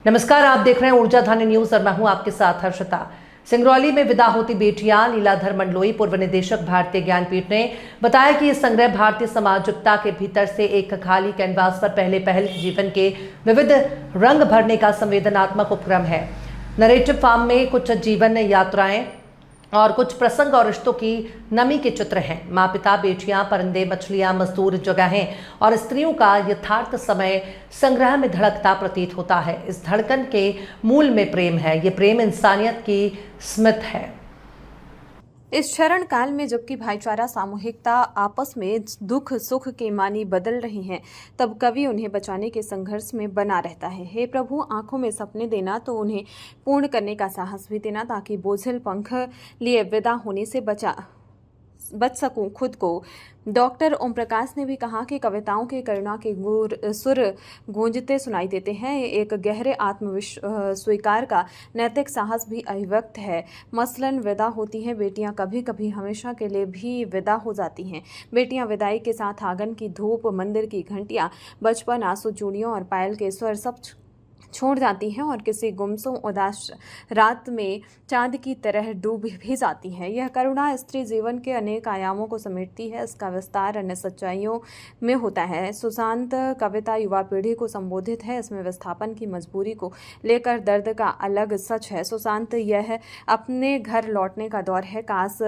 नमस्कार, आप देख रहे हैं ऊर्जा ध्वनि न्यूज और मैं हूं आपके साथ हर्षिता। सिंगरौली में विदा होती बेटियां, लीलाधर मंडलोई पूर्व निदेशक भारतीय ज्ञानपीठ ने बताया कि ये संग्रह भारतीय सामाजिकता के भीतर से एक खाली कैनवास पर पहले पहल जीवन के विविध रंग भरने का संवेदनात्मक उपक्रम है। नरेटिव फॉर्म में कुछ जीवन यात्राएं और कुछ प्रसंग और रिश्तों की नमी के चित्र हैं। माँ पिता, बेटियां, परिंदे, मछलियां, मजदूर, जगहें और स्त्रियों का यथार्थ समय संग्रह में धड़कता प्रतीत होता है। इस धड़कन के मूल में प्रेम है। ये प्रेम इंसानियत की स्मित है। इस क्षरण काल में जबकि भाईचारा, सामूहिकता आपस में दुख सुख के मानी बदल रही हैं, तब कवि उन्हें बचाने के संघर्ष में बना रहता है। हे प्रभु, आंखों में सपने देना तो उन्हें पूर्ण करने का साहस भी देना, ताकि बोझिल पंख लिए विदा होने से बच सकूं खुद को। डॉक्टर ओम प्रकाश ने भी कहा कि कविताओं के करुणा के सुर गूंजते सुनाई देते हैं। एक गहरे स्वीकार का नैतिक साहस भी अभिव्यक्त है। मसलन विदा होती हैं बेटियां, कभी कभी हमेशा के लिए भी विदा हो जाती हैं। बेटियां विदाई के साथ आंगन की धूप, मंदिर की घंटियां, बचपन, आंसू, चूड़ियों और पायल के स्वर सब छोड़ जाती हैं और किसी गुमसुम उदास रात में चांद की तरह डूब भी जाती हैं। यह करुणा स्त्री जीवन के अनेक आयामों को समेटती है। इसका विस्तार अन्य सच्चाइयों में होता है। सुशांत कविता युवा पीढ़ी को संबोधित है। इसमें विस्थापन की मजबूरी को लेकर दर्द का अलग सच है। सुशांत, यह अपने घर लौटने का दौर है, काश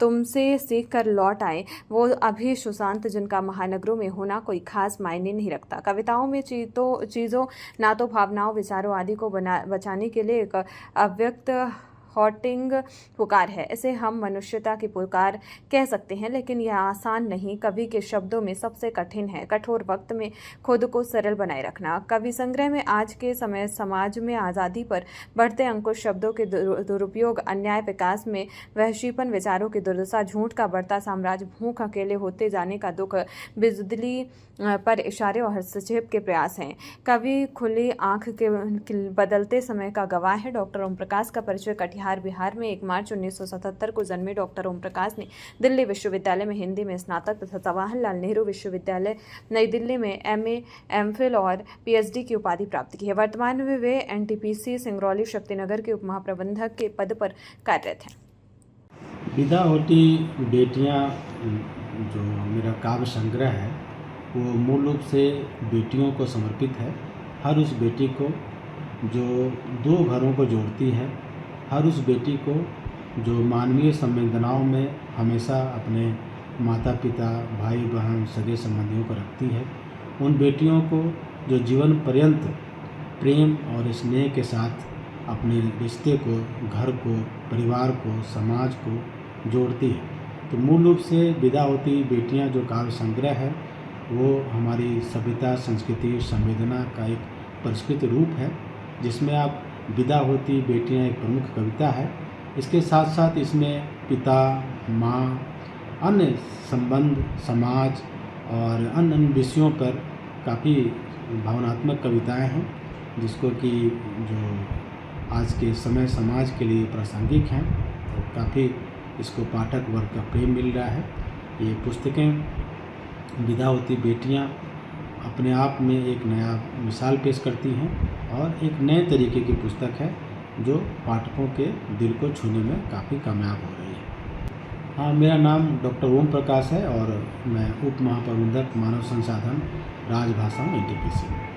तुमसे सीख कर लौट आए वो अभी सुशांत जिनका महानगरों में होना कोई खास मायने नहीं रखता। कविताओं में चीज़ों, ना तो भावनाओं, विचारों आदि को बचाने के लिए एक अव्यक्त हॉटिंग पुकार है। इसे हम मनुष्यता की पुकार कह सकते हैं, लेकिन यह आसान नहीं। कवि के शब्दों में सबसे कठिन है कठोर वक्त में खुद को सरल बनाए रखना। कवि संग्रह में आज के समय समाज में आज़ादी पर बढ़ते अंकुश, शब्दों के दुरुपयोग, अन्याय, विकास में वहशीपन, विचारों की दुर्दशा, झूठ का बढ़ता साम्राज्य, भूख, अकेले होते जाने का दुख, बिजली पर इशारे और हस्तक्षेप के प्रयास हैं। कवि खुली आंख के बदलते समय का गवाह है। डॉक्टर ओम प्रकाश का परिचय कटिहार, बिहार में 1 मार्च 1977 को जन्मे डॉक्टर ओम प्रकाश ने दिल्ली विश्वविद्यालय में हिंदी में स्नातक तथा जवाहरलाल नेहरू विश्वविद्यालय नई दिल्ली में MA, MPhil और PhD की उपाधि प्राप्त की है। वर्तमान में वे NTPC सिंगरौली शक्तिनगर के उप महाप्रबंधक के पद पर कार्यरत हैं। विदा होती बेटियां जो मेरा काव्य संग्रह है वो मूल रूप से बेटियों को समर्पित है। हर उस बेटी को जो 2 घरों को जोड़ती है, हर उस बेटी को जो मानवीय संवेदनाओं में हमेशा अपने माता पिता, भाई बहन, सगे संबंधियों को रखती है, उन बेटियों को जो जीवन पर्यंत प्रेम और स्नेह के साथ अपने रिश्ते को, घर को, परिवार को, समाज को जोड़ती है। तो मूल रूप से विदा होती बेटियां जो काव्य संग्रह है वो हमारी सभ्यता, संस्कृति, संवेदना का एक परिष्कृत रूप है, जिसमें आप विदा होती बेटियां एक प्रमुख कविता है। इसके साथ साथ इसमें पिता, माँ, अन्य संबंध, समाज और अन्य विषयों पर काफ़ी भावनात्मक कविताएं हैं, जिसको कि जो आज के समय समाज के लिए प्रासंगिक हैं। तो काफ़ी इसको पाठक वर्ग का प्रेम मिल रहा है। ये पुस्तकें विदा होती बेटियां अपने आप में एक नया मिसाल पेश करती हैं और एक नए तरीके की पुस्तक है जो पाठकों के दिल को छूने में काफ़ी कामयाब हो रही है। हाँ, मेरा नाम डॉक्टर ओम प्रकाश है और मैं उप महाप्रबंधक मानव संसाधन राजभाषा NTPC।